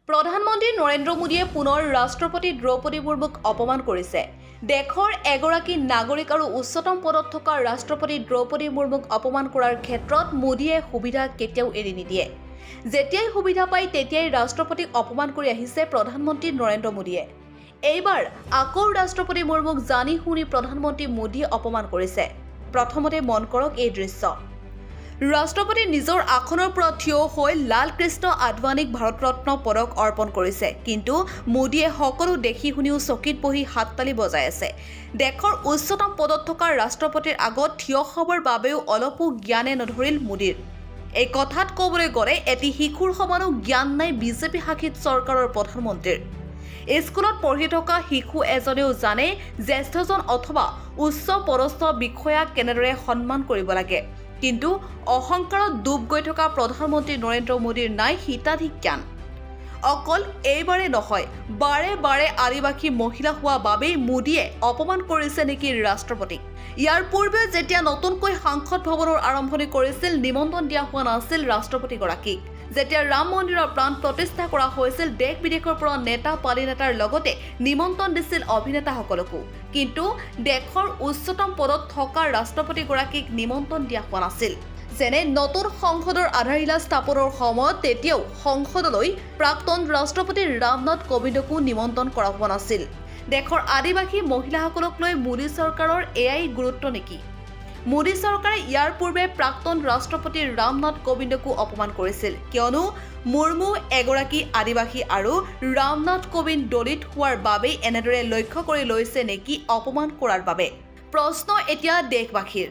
প্ৰধানমন্ত্ৰী নৰেন্দ্ৰ মোদীয়ে পুনৰ ৰাষ্ট্ৰপতি দ্ৰৌপদী মুৰ্মুক অপমান কৰিছে। দেশৰ এগৰাকী নাগৰিক আৰু উচ্চতম পদত থকা ৰাষ্ট্ৰপতি দ্ৰৌপদী মুৰ্মুক অপমান কৰাৰ ক্ষেত্ৰত মোদীয়ে সুবিধা কেতিয়াও এৰি নিদিয়ে। যেতিয়াই সুবিধা পায় তেতিয়াই ৰাষ্ট্ৰপতিক অপমান কৰি আহিছে প্ৰধানমন্ত্ৰী নৰেন্দ্ৰ মোদীয়ে। এইবাৰ আকৌ ৰাষ্ট্ৰপতি মুৰ্মুক জানি শুনি প্ৰধানমন্ত্ৰী মোদীয়ে অপমান কৰিছে। প্ৰথমতে মন কৰক এই দৃশ্য। ৰাষ্ট্ৰপতি নিজৰ আসনৰ পৰা থিয় হৈ লাল কৃষ্ণ আদৱানীক ভাৰত ৰত্ন পদক অৰ্পণ কৰিছে, কিন্তু মোদীয়ে সকলো দেখি শুনিও চকীত বহি হাততালি বজাই আছে। দেশৰ উচ্চতম পদত থকা ৰাষ্ট্ৰপতিৰ আগত থিয় হ'বৰ বাবেও অলপো জ্ঞানে নধৰিল মোদীৰ। এই কথাত ক'বলৈ গ'লে এটি শিশুৰ সমানো জ্ঞান নাই বিজেপি শাসিত চৰকাৰৰ প্ৰধানমন্ত্ৰীৰ। স্কুলত পঢ়ি থকা শিশু এজনেও জানে জ্যেষ্ঠজন অথবা উচ্চ পদস্থ বিষয়াক কেনেদৰে সন্মান কৰিব লাগে, কিন্তু অহংকাৰত ডুব গৈ থকা প্ৰধানমন্ত্ৰী নৰেন্দ্ৰ মোদীৰ নাই হিতাধিক জ্ঞান। অকল এইবাৰে নহয়, বাৰে বাৰে আদিবাসী মহিলা হোৱা বাবেই মোদীয়ে অপমান কৰিছে নেকি ৰাষ্ট্ৰপতিক। ইয়াৰ পূৰ্বে যেতিয়া নতুনকৈ সাংসদ ভৱনৰ আৰম্ভণি কৰিছিল, নিমন্ত্ৰণ দিয়া হোৱা নাছিল ৰাষ্ট্ৰপতিগৰাকীক। যেতিয়া ৰাম মন্দিৰৰ প্ৰাণ প্ৰতিষ্ঠা কৰা হৈছিল, দেশ বিদেশৰ পৰা নেতা পালি নেতাৰ লগতে নিমন্ত্ৰণ দিছিল অভিনেতাসকলকো, কিন্তু দেশৰ উচ্চতম পদত থকা ৰাষ্ট্ৰপতিগৰাকীক নিমন্ত্ৰণ দিয়া হোৱা নাছিল। যেনে নতুন সংসদৰ আধাৰশিলা স্থাপনৰ সময়ত তেতিয়াও সংসদলৈ প্ৰাক্তন ৰাষ্ট্ৰপতি ৰামনাথ কোবিন্দকো নিমন্ত্ৰণ কৰা হোৱা নাছিল। দেশৰ আদিবাসী মহিলাসকলক লৈ মোদী চৰকাৰৰ এয়াই গুৰুত্ব নেকি? মোদী চৰকাৰে ইয়াৰ পূৰ্বে প্ৰাক্তন ৰাষ্ট্ৰপতি ৰামনাথ কোবিন্দকো অপমান কৰিছিল, কিয়নো মুৰ্মু এগৰাকী আদিবাসী আৰু ৰামনাথ কোবিন্দ দলিত হোৱাৰ বাবেই এনেদৰে লক্ষ্য কৰি লৈছে নেকি অপমান কৰাৰ বাবে? প্ৰশ্ন এতিয়া দেশবাসীৰ।